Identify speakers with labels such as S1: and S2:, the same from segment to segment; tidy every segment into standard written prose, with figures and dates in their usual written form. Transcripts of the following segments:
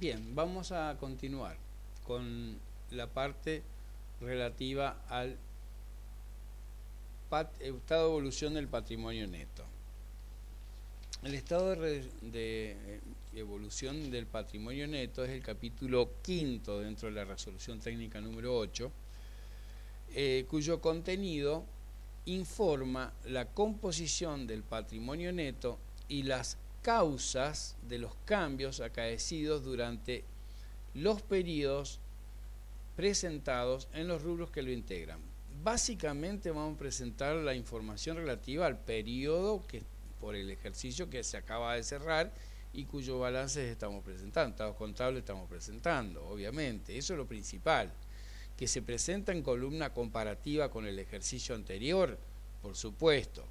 S1: Bien, vamos a continuar con la parte relativa al estado de evolución del patrimonio neto. El estado de evolución del patrimonio neto es el capítulo quinto dentro de la resolución técnica número 8, cuyo contenido informa la composición del patrimonio neto y las causas de los cambios acaecidos durante los periodos presentados en los rubros que lo integran. Básicamente vamos a presentar la información relativa al periodo por el ejercicio que se acaba de cerrar y cuyo balance estamos presentando, estados contables estamos presentando, obviamente, eso es lo principal. Que se presenta en columna comparativa con el ejercicio anterior, por supuesto,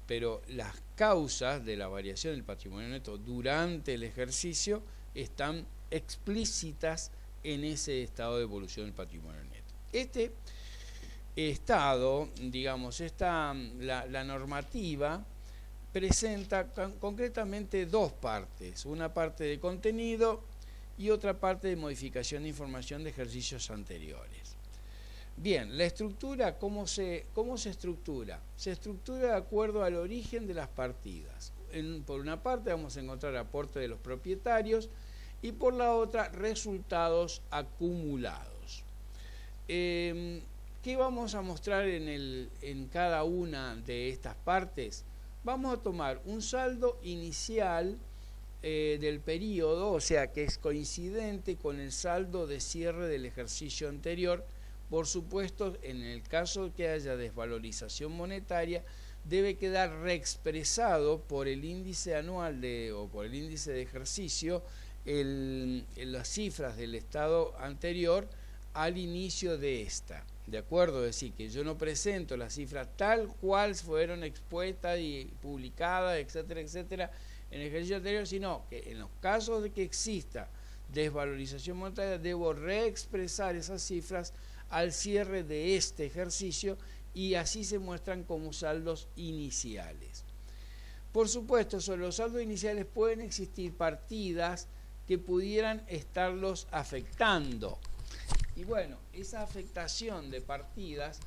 S1: pero las causas de la variación del patrimonio neto durante el ejercicio están explícitas en ese estado de evolución del patrimonio neto. Este estado, digamos, la normativa presenta concretamente dos partes, una parte de contenido y otra parte de modificación de información de ejercicios anteriores. Bien, la estructura, ¿cómo se estructura? Se estructura de acuerdo al origen de las partidas. Por una parte vamos a encontrar aporte de los propietarios y por la otra resultados acumulados. ¿Qué vamos a mostrar en cada una de estas partes? Vamos a tomar un saldo inicial del periodo, o sea que es coincidente con el saldo de cierre del ejercicio anterior. Por supuesto, en el caso que haya desvalorización monetaria, debe quedar reexpresado por el índice anual o por el índice de ejercicio las cifras del estado anterior al inicio de esta. ¿De acuerdo? Es decir, que yo no presento las cifras tal cual fueron expuestas y publicadas, etcétera, etcétera, en el ejercicio anterior, sino que en los casos de que exista desvalorización monetaria, debo reexpresar esas cifras al cierre de este ejercicio y así se muestran como saldos iniciales. Por supuesto, sobre los saldos iniciales pueden existir partidas que pudieran estarlos afectando. Y bueno, esa afectación de partidas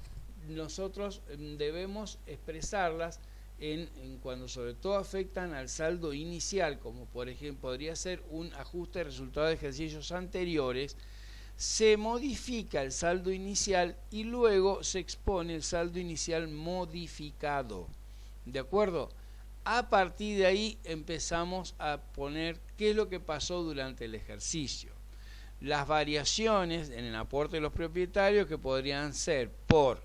S1: nosotros debemos expresarlas cuando sobre todo afectan al saldo inicial, como por ejemplo podría ser un ajuste de resultados de ejercicios anteriores. Se modifica el saldo inicial y luego se expone el saldo inicial modificado. ¿De acuerdo? A partir de ahí empezamos a poner qué es lo que pasó durante el ejercicio. Las variaciones en el aporte de los propietarios que podrían ser por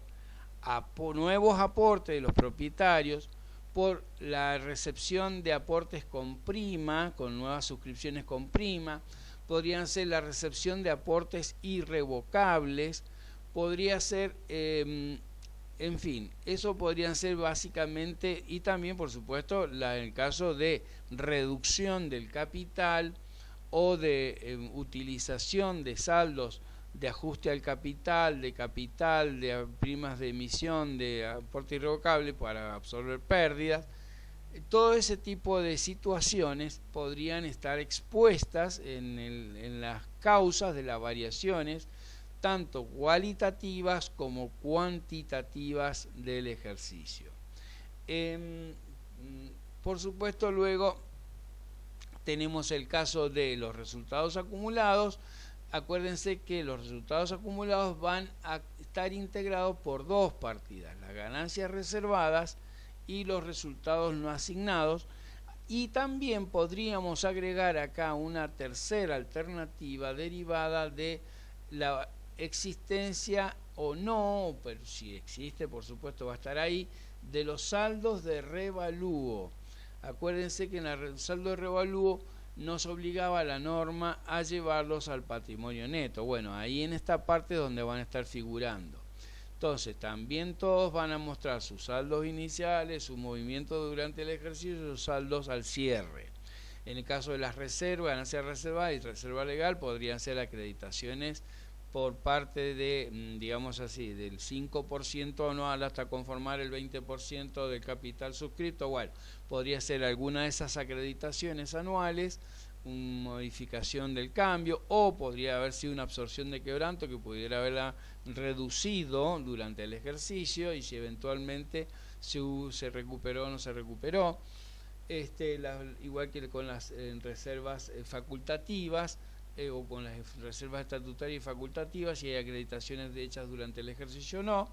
S1: nuevos aportes de los propietarios, por la recepción de aportes con prima, con nuevas suscripciones con prima, podrían ser la recepción de aportes irrevocables, podría ser, en fin, eso podrían ser básicamente, y también por supuesto en el caso de reducción del capital o de utilización de saldos de ajuste al capital, de primas de emisión, de aporte irrevocable para absorber pérdidas. Todo ese tipo de situaciones podrían estar expuestas en las causas de las variaciones, tanto cualitativas como cuantitativas del ejercicio. Por supuesto, luego tenemos el caso de los resultados acumulados. Acuérdense que los resultados acumulados van a estar integrados por dos partidas, las ganancias reservadas y los resultados no asignados, y también podríamos agregar acá una tercera alternativa derivada de la existencia o no, pero si existe por supuesto va a estar ahí, de los saldos de revalúo. Acuérdense que en el saldo de revalúo nos obligaba la norma a llevarlos al patrimonio neto. Bueno, ahí en esta parte es donde van a estar figurando. Entonces, también todos van a mostrar sus saldos iniciales, su movimiento durante el ejercicio y sus saldos al cierre. En el caso de las reservas, ganancias reservadas y reserva legal, podrían ser acreditaciones por parte de, digamos así, del 5% anual hasta conformar el 20% del capital suscrito. Bueno, podría ser alguna de esas acreditaciones anuales una modificación del cambio, o podría haber sido una absorción de quebranto que pudiera haberla reducido durante el ejercicio, y si eventualmente se recuperó o no se recuperó. Igual que con las reservas facultativas, o con las reservas estatutarias y facultativas, si hay acreditaciones hechas durante el ejercicio o no,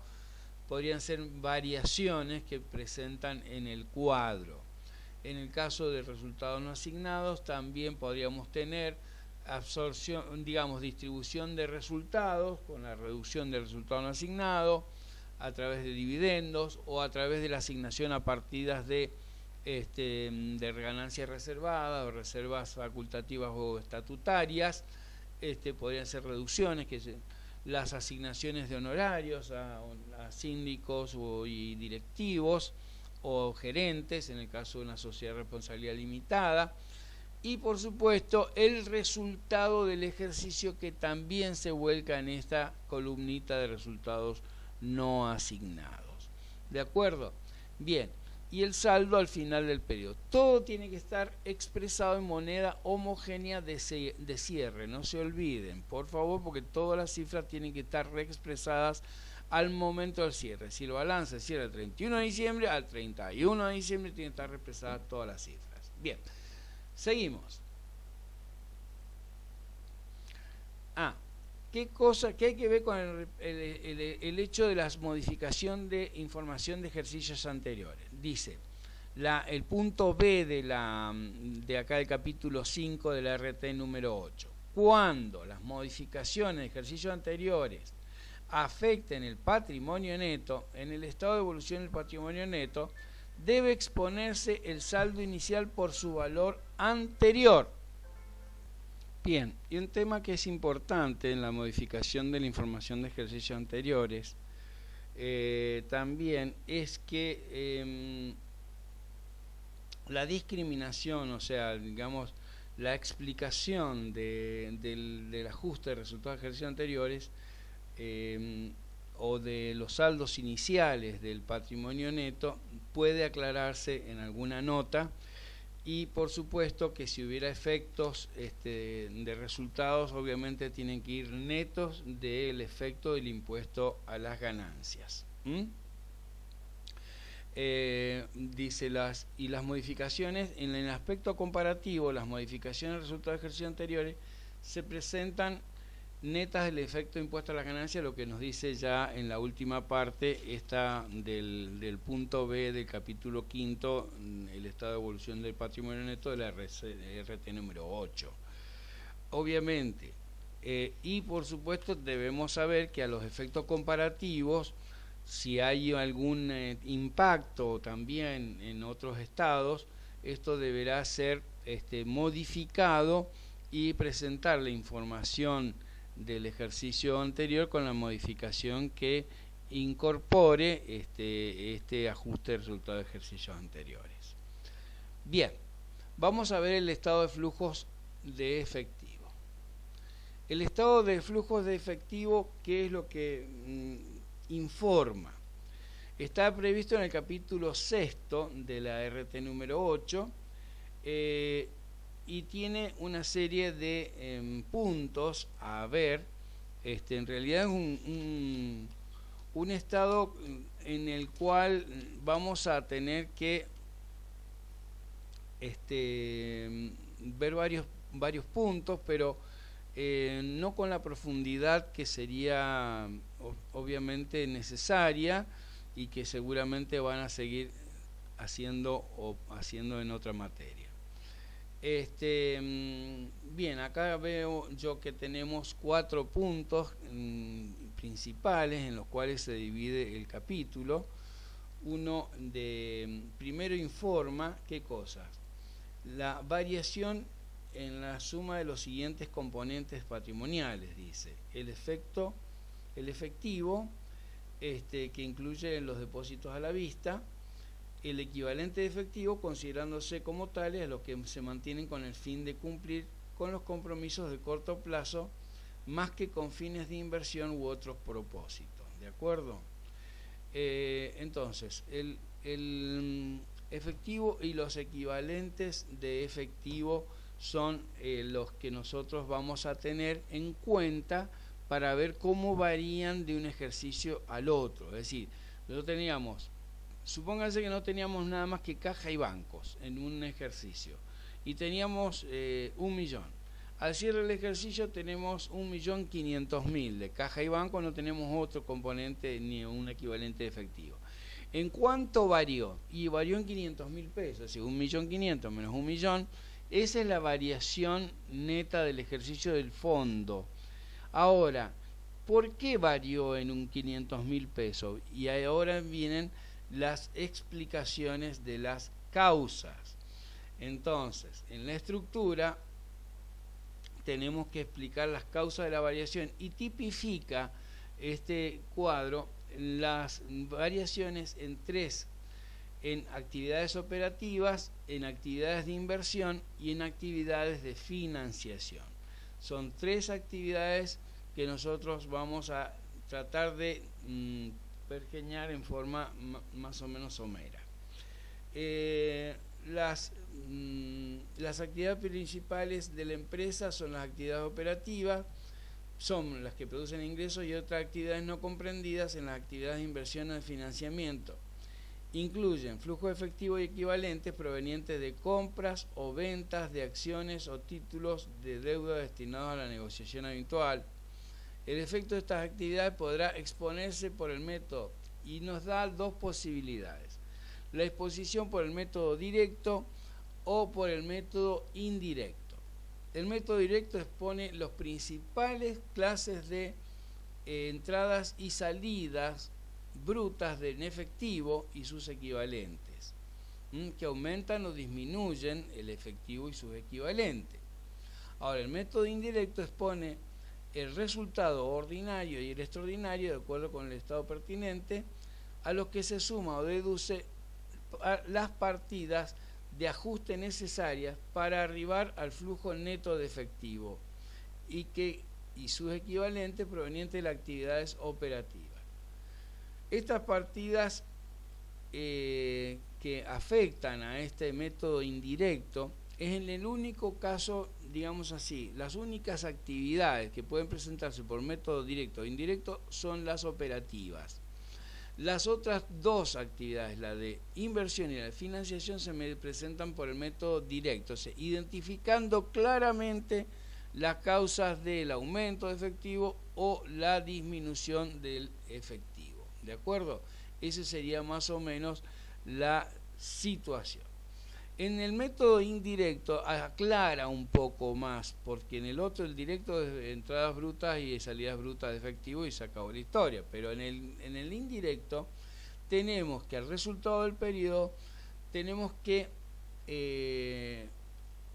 S1: podrían ser variaciones que presentan en el cuadro. En el caso de resultados no asignados, también podríamos tener absorción, digamos, distribución de resultados con la reducción del resultado no asignado a través de dividendos, o a través de la asignación a partidas de ganancias reservadas o reservas facultativas o estatutarias. Podrían ser reducciones, las asignaciones de honorarios a síndicos y directivos o gerentes, en el caso de una sociedad de responsabilidad limitada. Y por supuesto el resultado del ejercicio, que también se vuelca en esta columnita de resultados no asignados. ¿De acuerdo? Bien. Y el saldo al final del periodo. Todo tiene que estar expresado en moneda homogénea de cierre. No se olviden, por favor, porque todas las cifras tienen que estar reexpresadas al momento del cierre. Si el balance cierra el 31 de diciembre, al 31 de diciembre tienen que estar reexpresadas todas las cifras. Bien, seguimos. ¿Qué hay que ver con el hecho de la modificación de información de ejercicios anteriores? Dice, el punto B de acá del capítulo 5 de la RT número 8. Cuando las modificaciones de ejercicios anteriores afecten el patrimonio neto, en el estado de evolución del patrimonio neto, debe exponerse el saldo inicial por su valor anterior. Bien, y un tema que es importante en la modificación de la información de ejercicios anteriores también es que la discriminación, o sea, digamos, la explicación del ajuste de resultados de ejercicios anteriores o de los saldos iniciales del patrimonio neto puede aclararse en alguna nota. Y por supuesto que si hubiera efectos de resultados, obviamente tienen que ir netos del efecto del impuesto a las ganancias. Dice las modificaciones en el aspecto comparativo, las modificaciones de resultados de ejercicios anteriores se presentan netas del efecto de impuesto a las ganancias, lo que nos dice ya en la última parte del punto B del capítulo 5, el estado de evolución del patrimonio neto de la RT número 8. Obviamente, y por supuesto debemos saber que a los efectos comparativos, si hay algún impacto también en otros estados, esto deberá ser modificado y presentar la información del ejercicio anterior con la modificación que incorpore este ajuste de resultados de ejercicios anteriores. Bien, vamos a ver el estado de flujos de efectivo. El estado de flujos de efectivo, ¿qué es lo que informa? Está previsto en el capítulo 6 de la RT número 8, y tiene una serie de puntos a ver. En realidad es un estado en el cual vamos a tener que ver varios puntos, pero no con la profundidad que sería obviamente necesaria y que seguramente van a seguir haciendo en otra materia. Bien, acá veo yo que tenemos 4 puntos principales en los cuales se divide el capítulo. Primero informa, ¿qué cosas? La variación en la suma de los siguientes componentes patrimoniales, dice. El efectivo, que incluye los depósitos a la vista, el equivalente de efectivo considerándose como tales a los que se mantienen con el fin de cumplir con los compromisos de corto plazo, más que con fines de inversión u otros propósitos. ¿De acuerdo? Entonces, el efectivo y los equivalentes de efectivo son los que nosotros vamos a tener en cuenta para ver cómo varían de un ejercicio al otro. Es decir, nosotros teníamos, supónganse que no teníamos nada más que caja y bancos en un ejercicio y teníamos 1.000.000. Al cierre del ejercicio tenemos 1.500.000 de caja y banco, no tenemos otro componente ni un equivalente de efectivo. ¿En cuánto varió? Y varió en 500.000 pesos, es decir, 1.500.000 menos 1.000.000, esa es la variación neta del ejercicio del fondo. Ahora, ¿por qué varió en un 500.000 pesos? Y ahora vienen las explicaciones de las causas. Entonces, en la estructura tenemos que explicar las causas de la variación y tipifica este cuadro las variaciones en tres: en actividades operativas, en actividades de inversión y en actividades de financiación. Son tres actividades que nosotros vamos a tratar de pergeñar en forma más o menos somera. Las actividades principales de la empresa son las actividades operativas, son las que producen ingresos, y otras actividades no comprendidas en las actividades de inversión o de financiamiento. Incluyen flujo efectivo y equivalentes provenientes de compras o ventas de acciones o títulos de deuda destinados a la negociación habitual. El efecto de estas actividades podrá exponerse por el método y nos da dos posibilidades: la exposición por el método directo o por el método indirecto. El método directo expone las principales clases de entradas y salidas brutas en efectivo y sus equivalentes, que aumentan o disminuyen el efectivo y sus equivalentes. Ahora, el método indirecto expone el resultado ordinario y el extraordinario de acuerdo con el estado pertinente, a los que se suma o deduce las partidas de ajuste necesarias para arribar al flujo neto de efectivo y sus equivalentes provenientes de las actividades operativas. Estas partidas que afectan a este método indirecto es en el único caso, digamos así, las únicas actividades que pueden presentarse por método directo o indirecto son las operativas. Las otras dos actividades, la de inversión y la de financiación, se me presentan por el método directo, o sea, identificando claramente las causas del aumento de efectivo o la disminución del efectivo. ¿De acuerdo? Esa sería más o menos la situación. En el método indirecto aclara un poco más, porque en el otro, el directo, es entradas brutas y salidas brutas de efectivo y se acabó la historia. Pero en el indirecto tenemos que al resultado del periodo tenemos que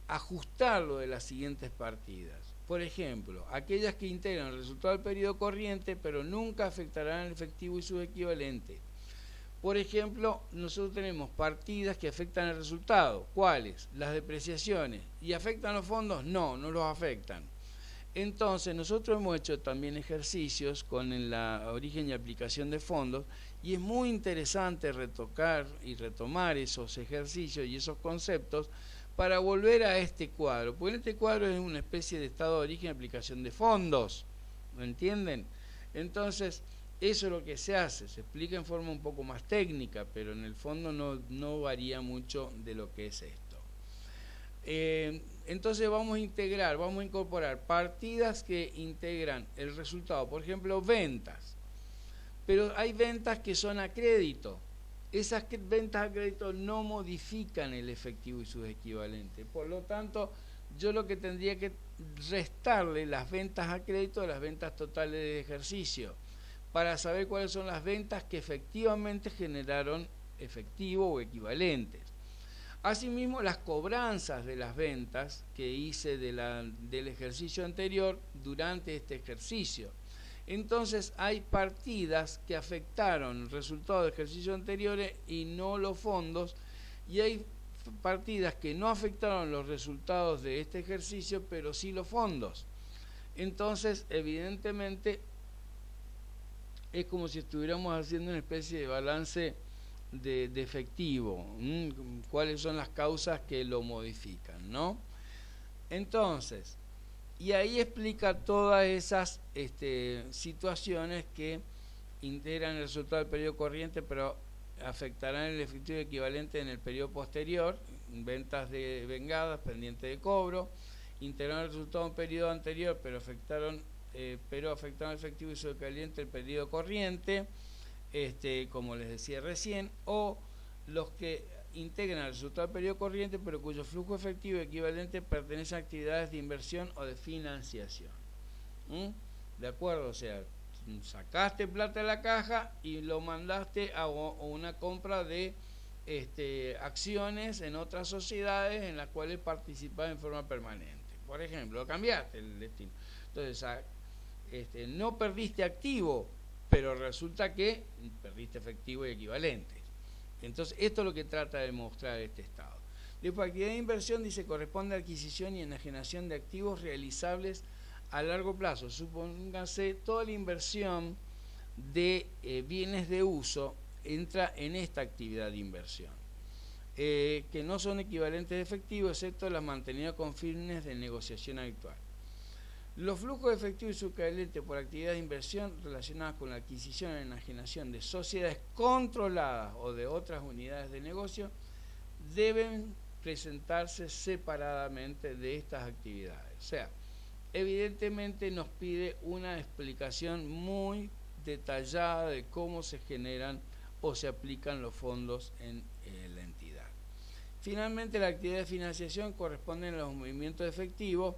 S1: ajustarlo de las siguientes partidas. Por ejemplo, aquellas que integran el resultado del periodo corriente pero nunca afectarán al efectivo y sus equivalentes. Por ejemplo, nosotros tenemos partidas que afectan el resultado. ¿Cuáles? Las depreciaciones. ¿Y afectan los fondos? No, no los afectan. Entonces, nosotros hemos hecho también ejercicios con la origen y aplicación de fondos, y es muy interesante retocar y retomar esos ejercicios y esos conceptos para volver a este cuadro. Porque en este cuadro es una especie de estado de origen y aplicación de fondos. ¿Lo entienden? Entonces, eso es lo que se hace, se explica en forma un poco más técnica, pero en el fondo no varía mucho de lo que es esto. Entonces vamos a incorporar partidas que integran el resultado, por ejemplo, ventas. Pero hay ventas que son a crédito. Esas ventas a crédito no modifican el efectivo y sus equivalentes. Por lo tanto, yo lo que tendría que restarle las ventas a crédito de las ventas totales de ejercicio, para saber cuáles son las ventas que efectivamente generaron efectivo o equivalentes. Asimismo, las cobranzas de las ventas que hice del ejercicio anterior durante este ejercicio. Entonces, hay partidas que afectaron el resultado de ejercicios anteriores y no los fondos, y hay partidas que no afectaron los resultados de este ejercicio, pero sí los fondos. Entonces, evidentemente, es como si estuviéramos haciendo una especie de balance de efectivo. ¿Cuáles son las causas que lo modifican, ¿no? Entonces, y ahí explica todas esas situaciones que integran el resultado del periodo corriente, pero afectarán el efectivo equivalente en el periodo posterior, ventas de vengadas, pendiente de cobro, integraron el resultado en un periodo anterior, pero afectaron el efectivo y su equivalente el periodo corriente, como les decía recién, o los que integran el resultado del periodo corriente, pero cuyo flujo efectivo equivalente pertenece a actividades de inversión o de financiación. ¿De acuerdo? O sea, sacaste plata de la caja y lo mandaste a una compra de acciones en otras sociedades en las cuales participas en forma permanente. Por ejemplo, cambiaste el destino. Entonces, no perdiste activo, pero resulta que perdiste efectivo y equivalente. Entonces, esto es lo que trata de mostrar este estado. Después, actividad de inversión dice corresponde a adquisición y enajenación de activos realizables a largo plazo. Supóngase, toda la inversión de bienes de uso entra en esta actividad de inversión, que no son equivalentes de efectivo, excepto las mantenidas con fines de negociación habitual. Los flujos de efectivo y su equivalente por actividad de inversión relacionadas con la adquisición y enajenación de sociedades controladas o de otras unidades de negocio deben presentarse separadamente de estas actividades. O sea, evidentemente nos pide una explicación muy detallada de cómo se generan o se aplican los fondos en la entidad. Finalmente, la actividad de financiación corresponde a los movimientos efectivos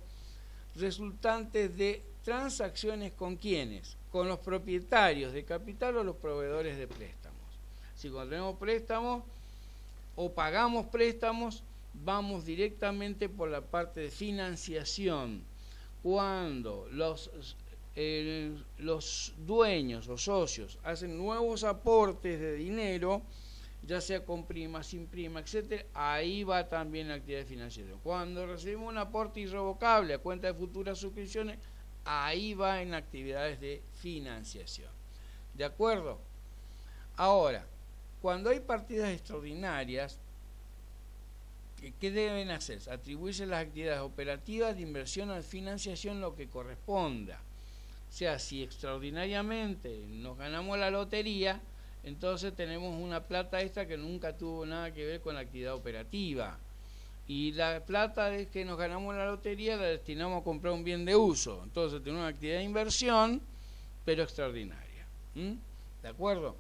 S1: resultantes de transacciones con ¿quiénes? Con los propietarios de capital o los proveedores de préstamos. Si cuando tenemos préstamos o pagamos préstamos, vamos directamente por la parte de financiación. Cuando los dueños o socios hacen nuevos aportes de dinero, ya sea con prima, sin prima, etcétera, ahí va también la actividad de financiación. Cuando recibimos un aporte irrevocable a cuenta de futuras suscripciones, ahí va en actividades de financiación. ¿De acuerdo? Ahora, cuando hay partidas extraordinarias, ¿qué deben hacer? Atribuirse las actividades operativas de inversión o de financiación lo que corresponda. O sea, si extraordinariamente nos ganamos la lotería, entonces tenemos una plata extra que nunca tuvo nada que ver con la actividad operativa. Y la plata de que nos ganamos la lotería la destinamos a comprar un bien de uso. Entonces tenemos una actividad de inversión, pero extraordinaria. ¿De acuerdo?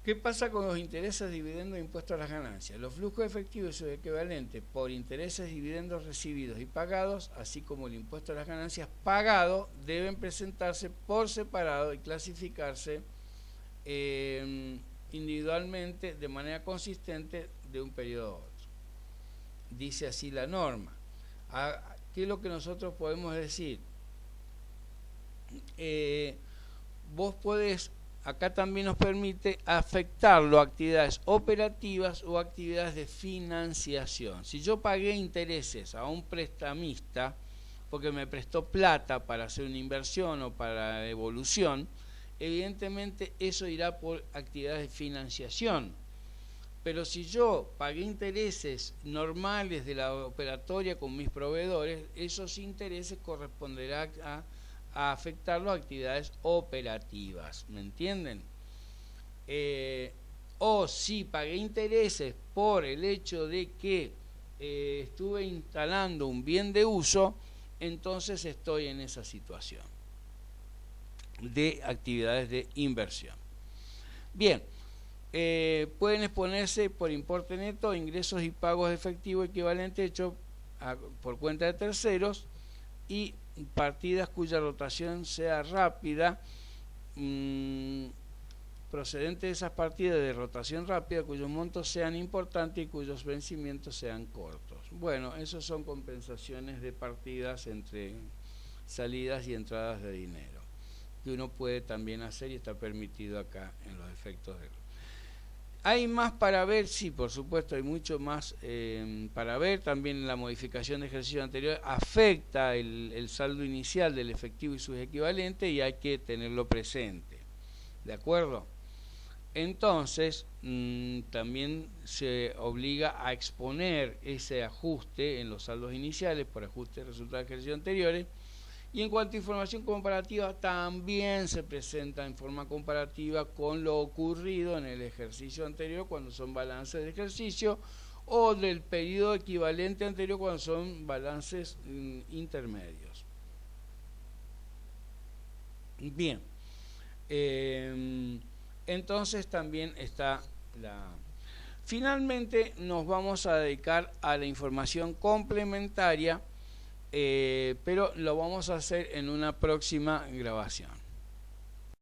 S1: ¿Qué pasa con los intereses, dividendos e impuestos a las ganancias? Los flujos efectivos y sus equivalentes por intereses, dividendos recibidos y pagados, así como el impuesto a las ganancias pagado, deben presentarse por separado y clasificarse individualmente de manera consistente de un periodo a otro. Dice así la norma. ¿Qué es lo que nosotros podemos decir? Vos podés, acá también nos permite afectarlo a actividades operativas o actividades de financiación. Si yo pagué intereses a un prestamista porque me prestó plata para hacer una inversión o para evolución, evidentemente eso irá por actividades de financiación. Pero si yo pagué intereses normales de la operatoria con mis proveedores, esos intereses corresponderán a afectarlo a actividades operativas, ¿me entienden? O si pagué intereses por el hecho de que estuve instalando un bien de uso, entonces estoy en esa situación de actividades de inversión. Bien, pueden exponerse por importe neto, ingresos y pagos de efectivo equivalente hechos por cuenta de terceros y partidas cuya rotación sea rápida, procedente de esas partidas de rotación rápida cuyos montos sean importantes y cuyos vencimientos sean cortos. Bueno, esos son compensaciones de partidas entre salidas y entradas de dinero, que uno puede también hacer y está permitido acá en los efectos de... ¿Hay más para ver? Sí, por supuesto, hay mucho más para ver. También la modificación de ejercicio anterior afecta el saldo inicial del efectivo y sus equivalentes y hay que tenerlo presente. ¿De acuerdo? entonces también se obliga a exponer ese ajuste en los saldos iniciales por ajuste de resultados de ejercicios anteriores. Y en cuanto a información comparativa, también se presenta en forma comparativa con lo ocurrido en el ejercicio anterior cuando son balances de ejercicio, o del periodo equivalente anterior cuando son balances intermedios. Bien, entonces también está la... Finalmente nos vamos a dedicar a la información complementaria, pero lo vamos a hacer en una próxima grabación.